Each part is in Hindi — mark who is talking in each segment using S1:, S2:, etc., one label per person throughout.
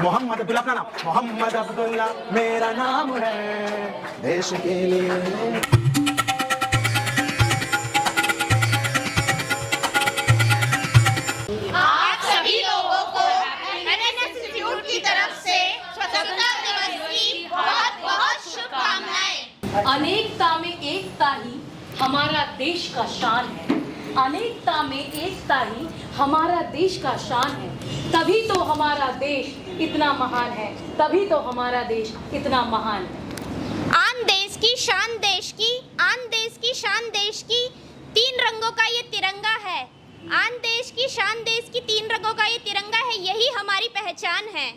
S1: मोहम्मद अब्दुल्ला अपना नाम, मोहम्मद अब्दुल्ला मेरा नाम है, देश के लिए।
S2: आप सभी लोगों को एनएस इंस्टीट्यूट की तरफ से स्वतंत्रता दिवस की बहुत बहुत शुभकामनाएं।
S3: अनेकता में एकता ही हमारा देश का शान है। अनेकता में एकता ही हमारा देश का शान है। तभी तो हमारा देश इतना महान है, तभी तो हमारा देश इतना महान है।
S2: आन देश की शान देश की, आन देश की शान देश की, तीन रंगों का ये तिरंगा है। आन देश की शान देश की, तीन रंगों का ये तिरंगा है, यही हमारी पहचान है।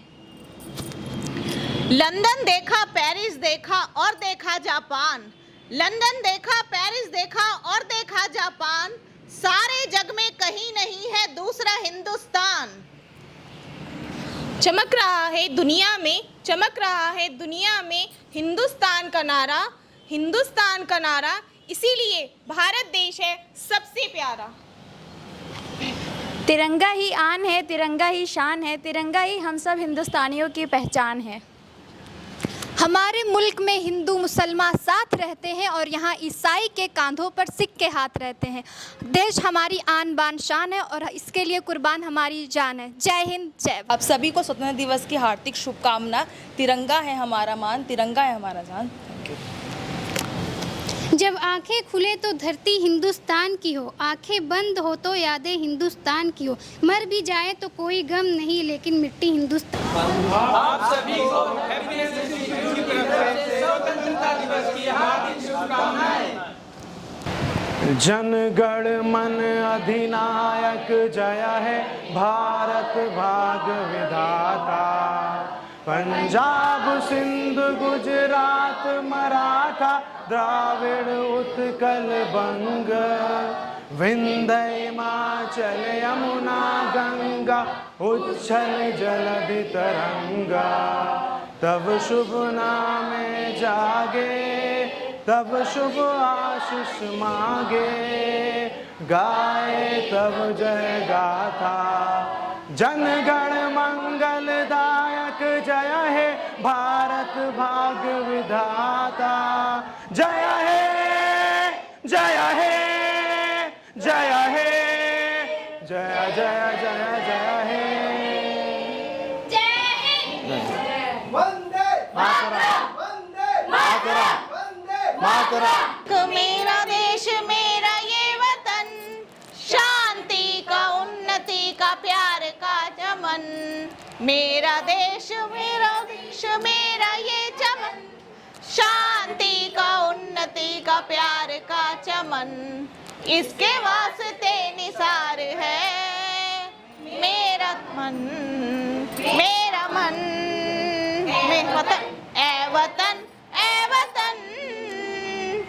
S4: लंदन देखा, पेरिस देखा और देखा जापान। लंदन देखा, पेरिस देखा और देखा जापान। सारे जग में कहीं नहीं है दूसरा हिंदुस्तान। चमक रहा है दुनिया में, चमक रहा है दुनिया में हिंदुस्तान का नारा, हिंदुस्तान का नारा। इसीलिए भारत देश है सबसे प्यारा।
S5: तिरंगा ही आन है, तिरंगा ही शान है, तिरंगा ही हम सब हिंदुस्तानियों की पहचान है। हमारे मुल्क में हिंदू मुसलमान साथ रहते हैं और यहाँ ईसाई के कांधों पर सिख के हाथ रहते हैं। देश हमारी आन बान शान है और इसके लिए कुर्बान हमारी जान है। जय हिंद, जय भारत।
S6: आप सभी को स्वतंत्रता दिवस की हार्दिक शुभकामना। तिरंगा है हमारा मान, तिरंगा है हमारा जान। Thank you.
S7: जब आंखें खुले तो धरती हिंदुस्तान की हो, आंखें बंद हो तो यादें हिंदुस्तान की हो। मर भी जाए तो कोई गम नहीं, लेकिन मिट्टी हिंदुस्तान।
S8: आप सभी को हैप्पीनेस इंस्टीट्यूट की तरफ से स्वतंत्रता दिवस की हार्दिक शुभकामनाएं।
S1: जन गण मन अधिनायक जय है, भारत भाग्य विधाता। पंजाब सिंध गुजरात मराठा, द्राविड़ उत्कल बंग, विंध्य हिमाचल यमुना गंगा, उच्छल जलधि तरंगा। तब शुभ नामे जागे, तब शुभ आशीष मांगे, गाए तब जय गाथा। जन गण मंगलदायक जय है, भारत भाग्य विधाता। जय है, जय है, जय है, जय जय जय जय है। वंदे मातरम, वंदे मातरम, वंदे मातरम।
S4: मेरा देश मेरा ये वतन, शांति का उन्नति का प्यार का चमन। मेरा देश मेरा ये चमन, शांति का उन्नति का प्यार का चमन। इसके वास्ते निसार है मेरा मन, मेरा मन। मेरा वतन ए वतन, ए वतन,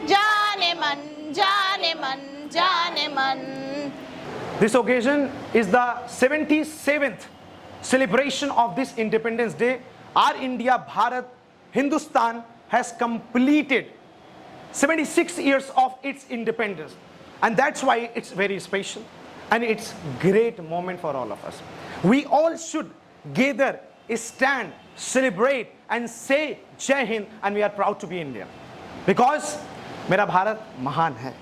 S4: जाने मन, जाने मन, जाने मन।
S1: This occasion is the 77th celebration of this Independence Day. Our India, Bharat, Hindustan has completed 76 years of its independence. And that's why it's very special. And it's great moment for all of us. We all should gather, stand, celebrate and say Jai Hind, and we are proud to be Indian. Because मेरा भारत महान है,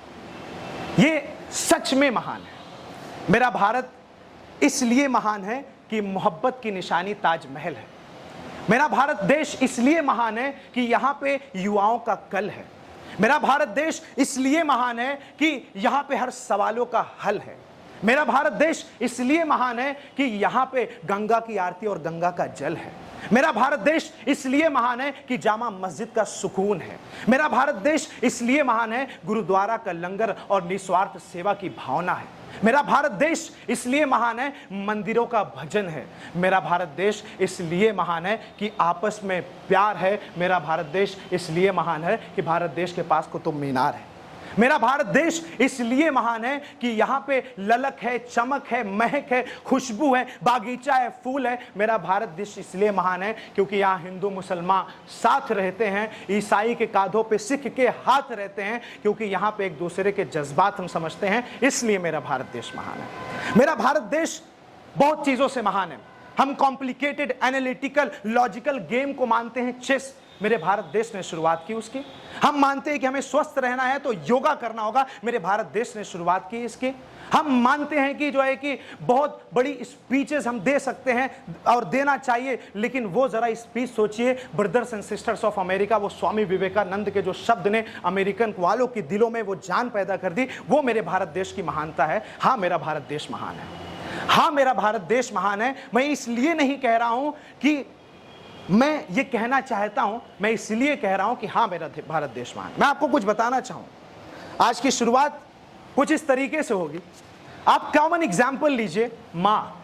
S1: ये सच में महान है। मेरा भारत इसलिए महान है कि मोहब्बत की निशानी ताजमहल है। मेरा भारत देश इसलिए महान है कि यहाँ पे युवाओं का कल है। मेरा भारत देश इसलिए महान है कि यहाँ पे हर सवालों का हल है। मेरा भारत देश इसलिए महान है कि यहाँ पे गंगा की आरती और गंगा का जल है। मेरा भारत देश इसलिए महान है कि जामा मस्जिद का सुकून है। मेरा भारत देश इसलिए महान है गुरुद्वारा का लंगर और निस्वार्थ सेवा की भावना है। मेरा भारत देश इसलिए महान है मंदिरों का भजन है। मेरा भारत देश इसलिए महान है कि आपस में प्यार है। मेरा भारत देश इसलिए महान है कि भारत देश के पास कुतुब मीनार है। मेरा भारत देश इसलिए महान है कि यहाँ पे ललक है, चमक है, महक है, खुशबू है, बागीचा है, फूल है। मेरा भारत देश इसलिए महान है क्योंकि यहाँ हिंदू मुसलमान साथ रहते हैं, ईसाई के कांधों पे सिख के हाथ रहते हैं, क्योंकि यहाँ पे एक दूसरे के जज्बात हम समझते हैं। इसलिए मेरा भारत देश महान है। मेरा भारत देश बहुत चीज़ों से महान है। हम कॉम्प्लिकेटेड एनालिटिकल लॉजिकल गेम को मानते हैं चेस, मेरे भारत देश ने शुरुआत की उसकी। हम मानते हैं कि हमें स्वस्थ रहना है तो योगा करना होगा, मेरे भारत देश ने शुरुआत की इसकी। हम मानते हैं कि जो है कि बहुत बड़ी स्पीचेस हम दे सकते हैं और देना चाहिए, लेकिन वो जरा स्पीच सोचिए, brothers and sisters of America, वो स्वामी विवेकानंद के जो शब्द ने अमेरिकन वालों के दिलों में वो जान पैदा कर दी, वो मेरे भारत देश की महानता है। हाँ, मेरा भारत देश महान है, हाँ मेरा भारत देश महान है। मैं इसलिए नहीं कह रहा हूं कि मैं ये कहना चाहता हूं, मैं इसलिए कह रहा हूं कि हाँ मेरा भारत देश महान। मैं आपको कुछ बताना चाहूं, आज की शुरुआत कुछ इस तरीके से होगी। आप कॉमन एग्जाम्पल लीजिए, माँ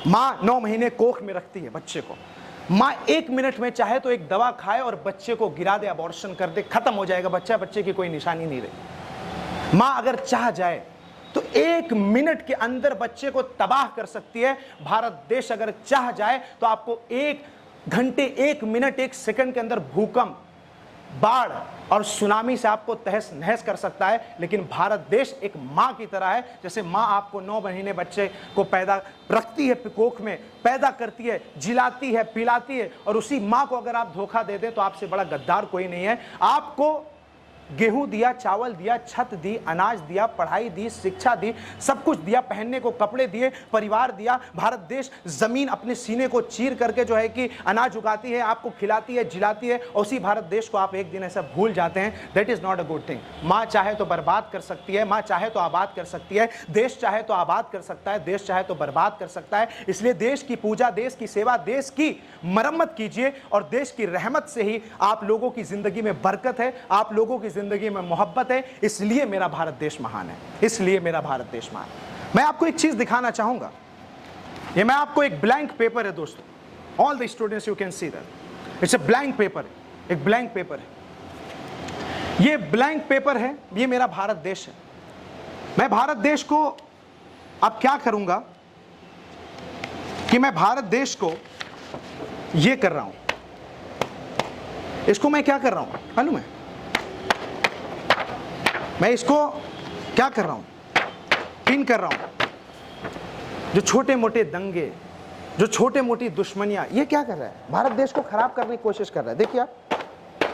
S1: 9 महीने कोख में रखती है बच्चे को। माँ 1 मिनट में चाहे तो एक दवा खाए और बच्चे को गिरा दे, अबॉर्शन कर दे, खत्म हो जाएगा बच्चा, बच्चे की कोई निशानी नहीं रही। माँ अगर चाह जाए तो 1 मिनट के अंदर बच्चे को तबाह कर सकती है। भारत देश अगर चाह जाए तो आपको 1 घंटे, 1 मिनट, 1 सेकंड के अंदर भूकंप, बाढ़ और सुनामी से आपको तहस नहस कर सकता है। लेकिन भारत देश एक माँ की तरह है, जैसे माँ आपको 9 महीने बच्चे को पैदा रखती है, कोख में पैदा करती है, जिलाती है, पिलाती है, और उसी माँ को अगर आप धोखा दे दें तो आपसे बड़ा गद्दार कोई नहीं है। आपको गेहूं दिया, चावल दिया, छत दी, अनाज दिया, पढ़ाई दी, शिक्षा दी, सब कुछ दिया, पहनने को कपड़े दिए, परिवार दिया। भारत देश जमीन अपने सीने को चीर करके जो है कि अनाज उगाती है, आपको खिलाती है, जिलाती है, और उसी भारत देश को आप एक दिन ऐसा भूल जाते हैं। That is not a good thing. माँ चाहे तो बर्बाद कर सकती है, माँ चाहे तो आबाद कर सकती है, देश चाहे तो आबाद कर सकता है, देश चाहे तो बर्बाद कर सकता है। इसलिए देश की पूजा, देश की सेवा, देश की मरम्मत कीजिए, और देश की रहमत से ही आप लोगों की जिंदगी में बरकत है, आप लोगों की जिंदगी में मोहब्बत है। इसलिए मेरा भारत देश महान है, इसलिए मेरा भारत देश महान है। मैं आपको एक चीज दिखाना चाहूंगा, ये मैं आपको एक ब्लैंक पेपर है दोस्तों, all the students you can see that it's a blank paper, एक ब्लैंक पेपर है, ये ब्लैंक पेपर है, ये मेरा भारत देश है। मैं भारत देश को अब क्या करूंगा कि मैं भारत देश को ये कर रहा हूं, इसको मैं क्या कर रहा हूं मालूम है? मैं इसको क्या कर रहा हूं, पिन कर रहा हूं। जो छोटे मोटे दंगे, जो छोटे मोटी दुश्मनियां, ये क्या कर रहा है? भारत देश को खराब करने की कोशिश कर रहा है। देखिए, आप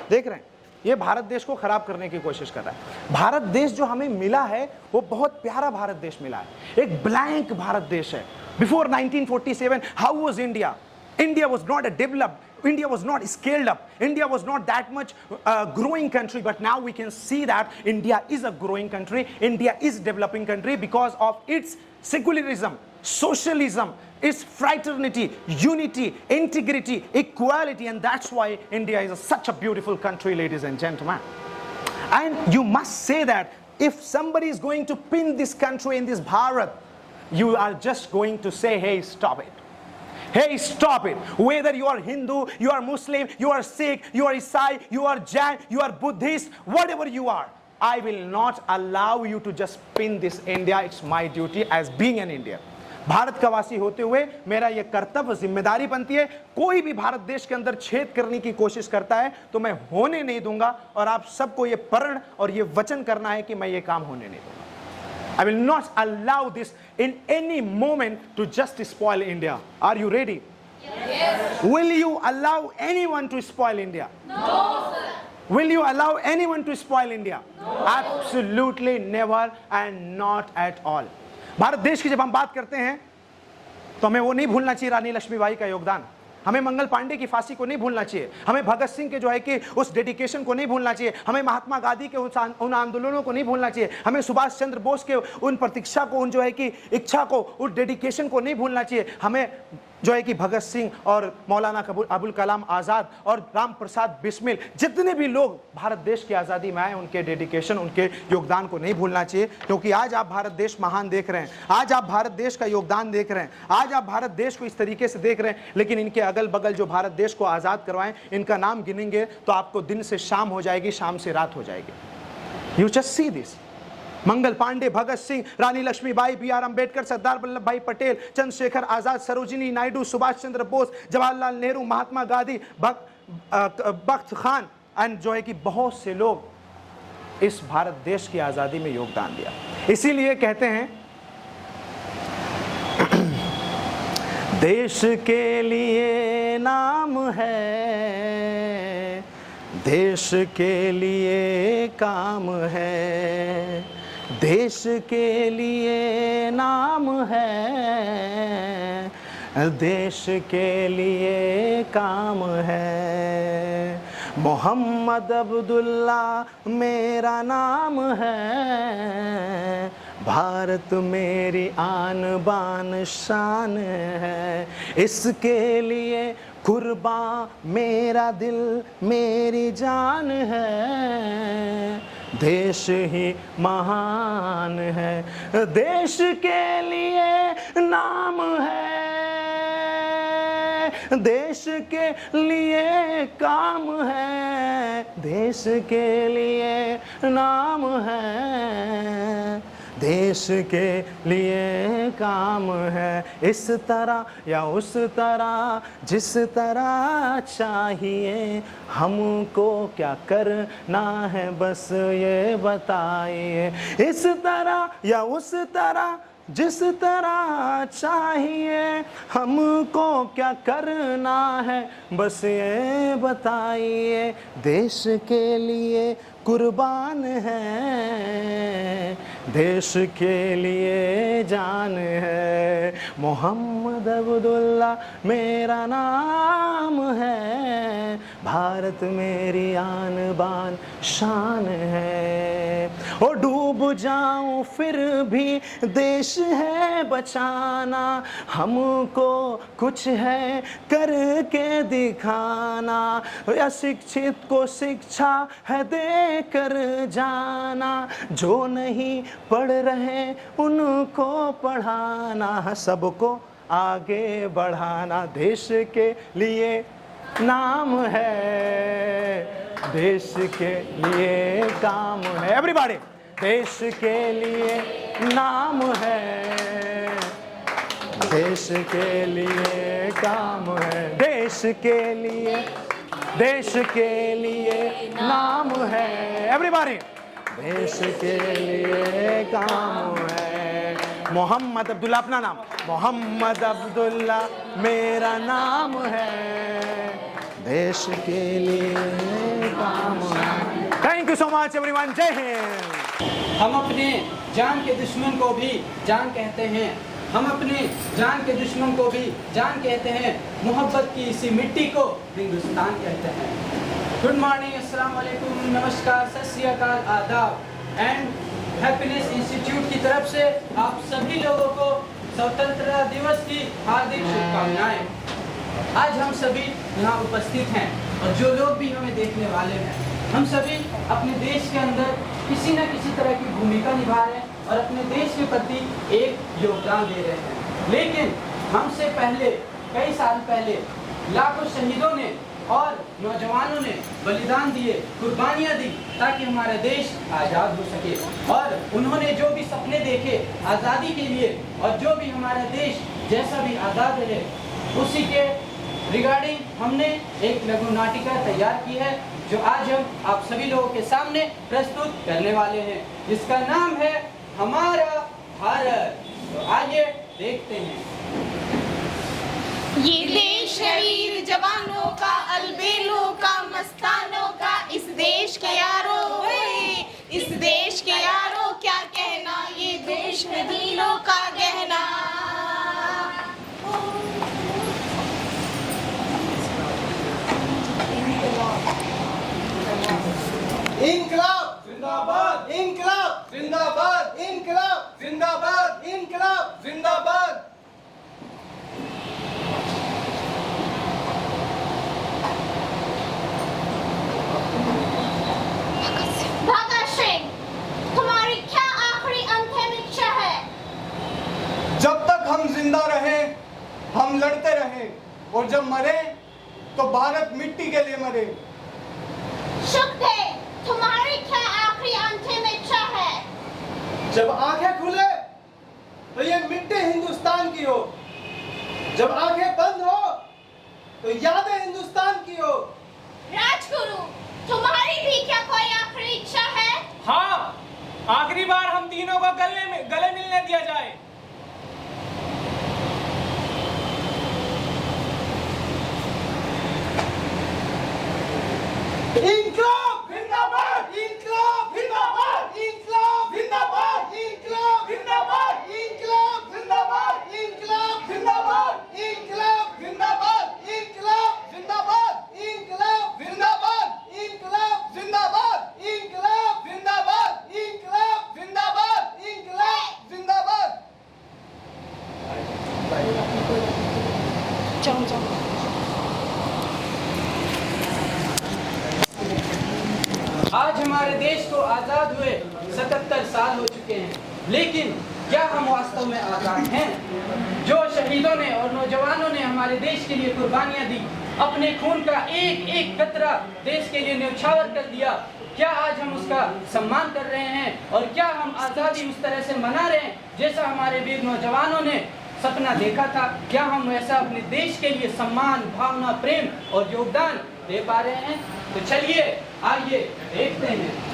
S1: देख रहे हैं, ये भारत देश को खराब करने की कोशिश कर रहा है। भारत देश जो हमें मिला है वो बहुत प्यारा भारत देश मिला है, एक ब्लैंक भारत देश है। Before 1947 how was India? India was not a developed, India was not scaled up, India was not that much growing country, but now we can see that India is a growing country, India is developing country because of its secularism, socialism, its fraternity, unity, integrity, equality, and that's why India is such a beautiful country, ladies and gentlemen. And you must say that if somebody is going to pin this country in this Bharat, you are just going to say, hey, stop it. Hey, stop it. Whether you are Hindu, you are Muslim, you are Sikh, you are Isai, you are Jain, you are Buddhist, whatever you are, I will not allow you to just pin this India. It's my duty as being an Indian. Bharat का वासी होते हुए मेरा यह कर्तव्य, जिम्मेदारी बनती है, कोई भी भारत देश के अंदर छेद करने की कोशिश करता है तो मैं होने नहीं दूंगा, और आप सबको ये प्रण और ये वचन करना है कि मैं ये काम होने नहीं दूंगा। I will not allow this in any moment to just spoil India. Are you ready? Yes. Will you allow anyone to spoil India? No, sir. Will you allow anyone to spoil India? No. Absolutely never and not at all. Bharat देश की जब हम बात करते हैं तो हमें वो नहीं भूलना चाहिए रानी लक्ष्मीबाई का योगदान, हमें मंगल पांडे की फांसी को नहीं भूलना चाहिए, हमें भगत सिंह के जो है कि उस डेडिकेशन को नहीं भूलना चाहिए, हमें महात्मा गांधी के उन आंदोलनों को नहीं भूलना चाहिए, हमें सुभाष चंद्र बोस के उन प्रतीक्षा को, उन जो है कि इच्छा को, उस डेडिकेशन को नहीं भूलना चाहिए। हमें जो है कि भगत सिंह और मौलाना अबुल कलाम आज़ाद और राम प्रसाद बिस्मिल, जितने भी लोग भारत देश की आज़ादी में आए, उनके डेडिकेशन, उनके योगदान को नहीं भूलना चाहिए। क्योंकि आज आप भारत देश महान देख रहे हैं, आज आप भारत देश का योगदान देख रहे हैं, आज आप भारत देश को इस तरीके से देख रहे हैं, लेकिन इनके अगल बगल जो भारत देश को आज़ाद करवाएं, इनका नाम गिनेंगे तो आपको दिन से शाम हो जाएगी, शाम से रात हो जाएगी। You just see this. Mangal Pandey, Bhagat Singh, Rani Lakshmibai, B R Ambedkar, Sardar Vallabh Bhai Patel, Chandrashekhar Azad, Sarojini Naidu, Subhash Chandra Bose, Jawaharlal Nehru, Mahatma Gandhi, Bakht Khan and जो है कि बहुत से लोग इस भारत देश की आज़ादी में योगदान दिया। इसीलिए कहते हैं देश के लिए नाम है, देश के लिए काम है, देश के लिए नाम है, देश के लिए काम है। मोहम्मद अब्दुल्ला मेरा नाम है, भारत मेरी आन बान शान है, इसके लिए कुर्बान मेरा दिल मेरी जान है, देश ही महान है, देश के लिए नाम है, देश के लिए काम है, देश के लिए नाम है, देश के लिए काम है। इस तरह या उस तरह जिस तरह चाहिए, हमको क्या करना है बस ये बताइए। इस तरह या उस तरह जिस तरह चाहिए, हमको क्या करना है बस ये बताइए। देश के लिए कुर्बान है, देश के लिए जान है, मोहम्मद अब्दुल्ला मेरा नाम है, भारत मेरी आन बान शान है। ओ डूब जाऊं फिर भी देश है बचाना, हमको कुछ है करके दिखाना, अशिक्षित को शिक्षा है दे कर जाना, जो नहीं पढ़ रहे उनको पढ़ाना, सबको आगे बढ़ाना, देश के लिए नाम है, देश के लिए काम है। एवरीबॉडी, देश के लिए नाम है, देश के लिए काम है, देश के लिए, देश के लिए नाम है। एवरीबॉडी, देश के लिए काम है। मोहम्मद अब्दुल्ला अपना नाम, मोहम्मद अब्दुल्ला मेरा नाम है, देश के लिए काम है। Thank you so much everyone, जय हिंद।
S8: हम अपने जान के दुश्मन को भी जान कहते हैं, हम अपने जान के दुश्मन को भी जान कहते हैं, मोहब्बत की इसी मिट्टी को हिंदुस्तान कहते हैं। गुड मॉर्निंग, अस्सलाम वालेकुम, नमस्कार, सत श्री अकाल, आदाब एंड हैप्पीनेस इंस्टीट्यूट की तरफ से आप सभी लोगों को स्वतंत्रता दिवस की हार्दिक शुभकामनाएं। आज हम सभी यहाँ उपस्थित हैं और जो लोग भी हमें देखने वाले हैं, हम सभी अपने देश के अंदर किसी न किसी तरह की भूमिका निभा रहे हैं और अपने देश के प्रति एक योगदान दे रहे हैं। लेकिन हमसे पहले, कई साल पहले लाखों शहीदों ने और नौजवानों ने बलिदान दिए, कुर्बानियां दी ताकि हमारा देश आज़ाद हो सके। और उन्होंने जो भी सपने देखे आज़ादी के लिए और जो भी हमारा देश जैसा भी आज़ाद रहे, उसी के रिगार्डिंग हमने एक लघु नाटिका तैयार की है, जो आज हम आप सभी लोगों के सामने प्रस्तुत करने वाले हैं, जिसका नाम है हमारा भारत। तो आइए देखते हैं।
S4: ये देश है वीर जवानों का, अलबेलों का, मस्तानों का, इस देश के यारों, इस देश के यारों क्या कहना, ये देश है दीनों का गहना।
S9: इनकलाब जिंदाबाद, इनकलाब जिंदाबाद, इनकलाब जिंदाबाद, इनकलाब जिंदाबाद।
S2: भगत सिंह, तुम्हारी क्या आखिरी अंतिम इच्छा है?
S9: जब तक हम जिंदा रहे हम लड़ते रहे, और जब मरे तो भारत मिट्टी के लिए मरे।
S2: सुखदेव, तुम्हारी क्या आखिरी अंतिम इच्छा है?
S9: जब आंखें खुले तो ये मिट्टी हिंदुस्तान की हो, जब आंखें बंद हो तो यादें हिंदुस्तान की हो।
S2: राजगुरु, तुम्हारी भी क्या कोई आखिरी इच्छा है?
S8: हाँ, आखिरी बार हम तीनों को गले मिलने दिया जाए।
S9: इंकलाब जिंदाबाद, इंकलाब जिंदाबाद, इंकलाब जिंदाबाद, इंकलाब जिंदाबाद, इंकलाब जिंदाबाद, इंकलाब जिंदाबाद, इंकलाब जिंदाबाद, इंकलाब जिंदाबाद, इंकलाब जिंदाबाद, इंकलाब जिंदाबाद, इंकलाब जिंदाबाद, इंकलाब जिंदाबाद, इंकलाब जिंदाबाद।
S8: आज हमारे देश को आज़ाद हुए 77 साल हो चुके हैं, लेकिन क्या हम वास्तव में आज़ाद हैं? जो शहीदों ने और नौजवानों ने हमारे देश के लिए कुर्बानियां दी, अपने खून का एक एक कतरा देश के लिए न्यौछावर कर दिया, क्या आज हम उसका सम्मान कर रहे हैं? और क्या हम आज़ादी उस तरह से मना रहे हैं जैसा हमारे वीर नौजवानों ने सपना देखा था? क्या हम वैसा अपने देश के लिए सम्मान, भावना, प्रेम और योगदान दे पा रहे हैं? तो चलिए आइए देखते हैं।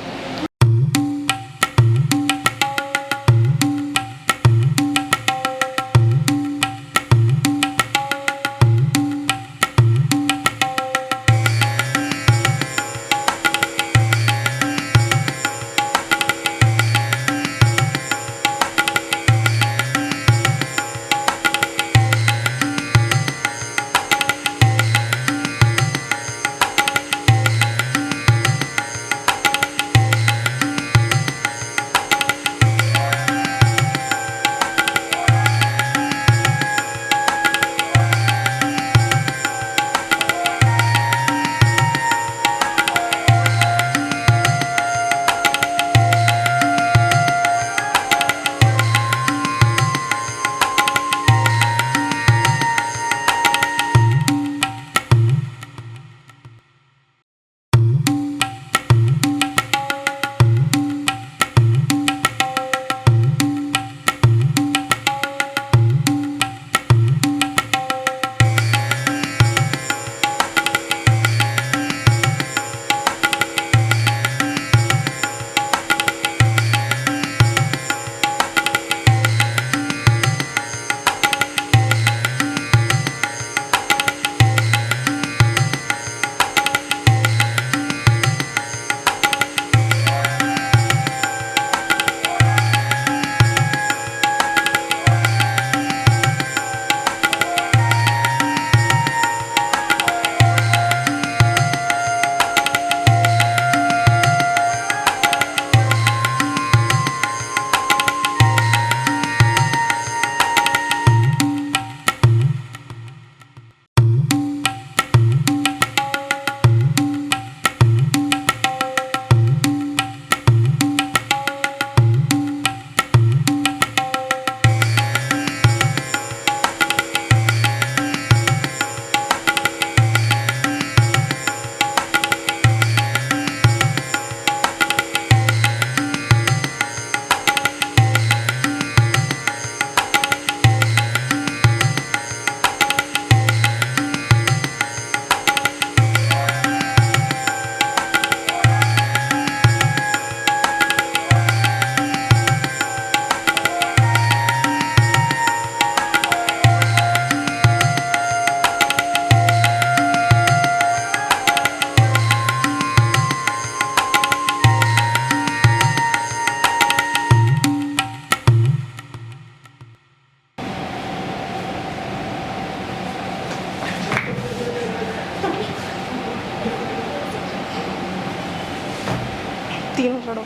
S6: तीनों लड़ो।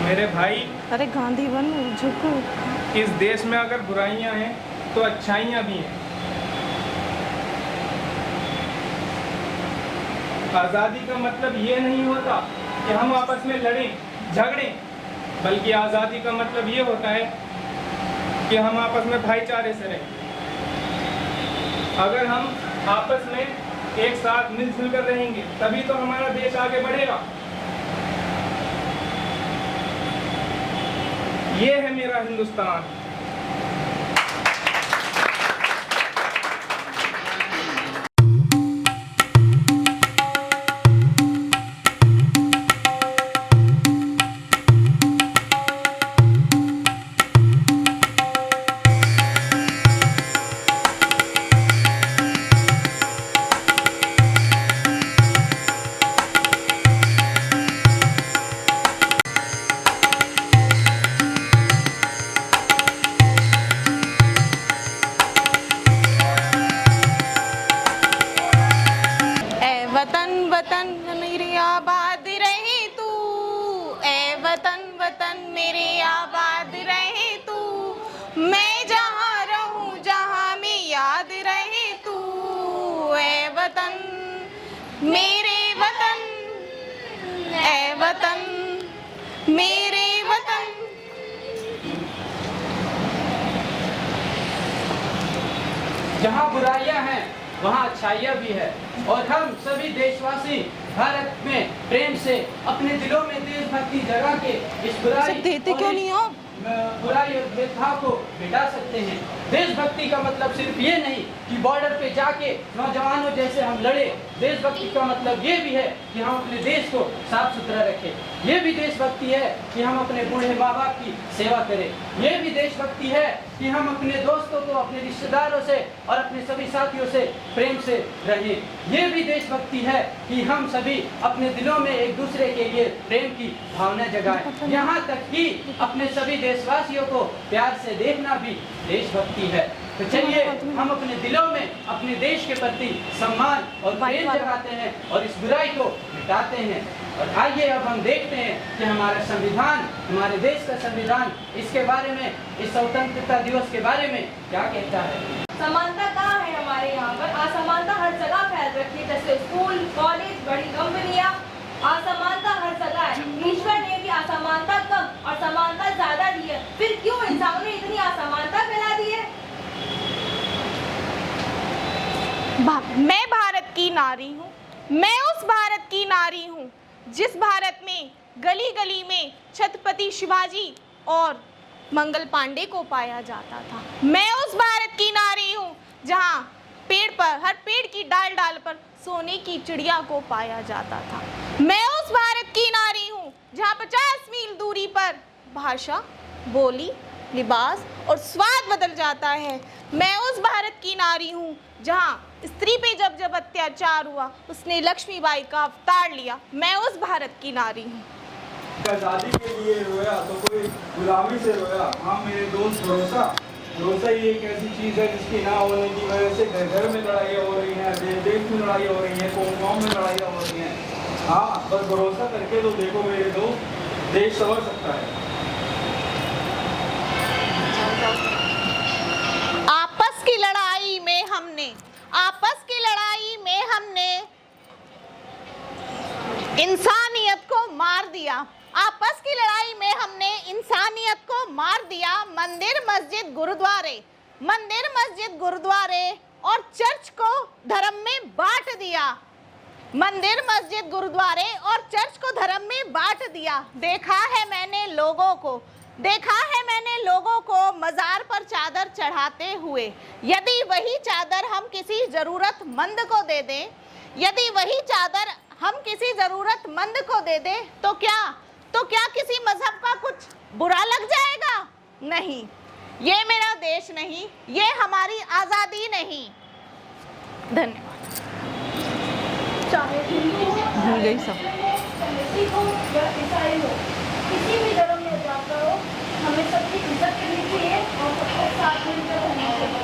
S10: मेरे भाई,
S6: अरे गांधी बन झुको।
S10: इस देश में अगर बुराइयां हैं तो अच्छाइयां भी हैं। आज़ादी का मतलब ये नहीं होता कि हम आपस में लड़ें झगड़ें, बल्कि आज़ादी का मतलब ये होता है कि हम आपस में भाईचारे से रहें। अगर हम आपस में एक साथ मिलजुल कर रहेंगे तभी तो हमारा देश आगे बढ़ेगा। ये है मेरा हिंदुस्तान।
S4: वतन वतन मेरे आबाद रहे तू, ए वतन वतन मेरे आबाद रहे तू, मैं जहाँ रहूँ जहाँ में याद रहे तू, ए वतन मेरे वतन, ए वतन मेरे वतन।
S8: जहाँ बुराइयां हैं वहाँ अच्छाइयाँ भी है, और हम सभी देशवासी भारत में प्रेम से अपने दिलों में देशभक्ति जगा के इस बुराई
S4: देते क्यों नहीं हो?
S8: बुराई और भेदभाव को मिटा सकते हैं। देशभक्ति का मतलब सिर्फ ये नहीं कि बॉर्डर पे जाके नौजवानों जैसे हम लड़े। देशभक्ति का मतलब ये भी है कि हम अपने देश को साफ सुथरा रखें। ये भी देशभक्ति है कि हम अपने बूढ़े माँ बाप की सेवा करें। ये भी देशभक्ति है कि हम अपने दोस्तों को, अपने रिश्तेदारों से और अपने सभी साथियों से प्रेम से रहें। ये भी देशभक्ति है कि हम सभी अपने दिलों में एक दूसरे के लिए प्रेम की भावना जगाएं। यहाँ तक कि अपने सभी देशवासियों को प्यार से देखना भी देशभक्ति है। तो चलिए हम अपने दिलों में अपने देश के प्रति सम्मान और प्रेम जगाते हैं और इस बुराई को मिटाते हैं। और आइए अब हम देखते हैं कि हमारा संविधान, हमारे देश का संविधान इसके बारे में, इस स्वतंत्रता दिवस के बारे में क्या कहता है।
S6: समानता कहाँ है हमारे यहाँ पर? असमानता हर जगह फैल रखी है, जैसे स्कूल, कॉलेज, बड़ी कंपनियाँ, असमानता हर जगह है। ईश्वर ने भी असमानता कम और समानता ज्यादा दी है, फिर क्यों इंसानों ने इतनी असमानता फैला दी है?
S4: मैं भारत की नारी हूँ, मैं उस भारत की नारी हूँ जिस भारत में गली गली में छत्रपति शिवाजी और मंगल पांडे को पाया जाता था। मैं उस भारत की नारी हूँ जहाँ पेड़ पर, हर पेड़ की डाल डाल पर सोने की चिड़िया को पाया जाता था। मैं उस भारत की नारी हूँ जहाँ 50 मील दूरी पर भाषा, बोली, लिबास और स्वाद बदल जाता है। मैं उस भारत की नारी हूँ जहाँ स्त्री पे जब जब अत्याचार हुआ उसने लक्ष्मीबाई का अवतार लिया। मैं उस भारत की नारी हूँ।
S11: आज़ादी के लिए रोया तो कोई गुलामी से रोया। हाँ मेरे दोस्त, भरोसा ही एक ऐसी चीज़ है जिसकी ना होने की वजह से घर घर में लड़ाइयाँ हो रही हैं, देश देश में लड़ाइयाँ हो रही हैं, कौम में लड़ाइयाँ हो रही हैं। हाँ बस भरोसा करके तो देखो मेरे दोस्त, देश संवर सकता है।
S4: आपस की लड़ाई में हमने इंसानियत को मार दिया। आपस की लड़ाई में हमने इंसानियत को मार दिया। मंदिर मस्जिद गुरुद्वारे और चर्च को धर्म में बांट दिया। मंदिर मस्जिद गुरुद्वारे और चर्च को धर्म में बांट दिया। देखा है मैंने लोगों को मजार पर चादर चढ़ाते हुए। यदि वही चादर हम किसी जरूरतमंद को दे दें, तो क्या किसी मजहब का कुछ बुरा लग जाएगा? नहीं, ये मेरा देश नहीं, ये हमारी आजादी नहीं। धन्यवाद।
S6: चाहे हिंदू हो, सिख हो या ईसाई हो, किसी भी धर्म में जाकर हो, हमें सबकी इज्जत करनी चाहिए और सबके साथ मिलकर रहना चाहिए।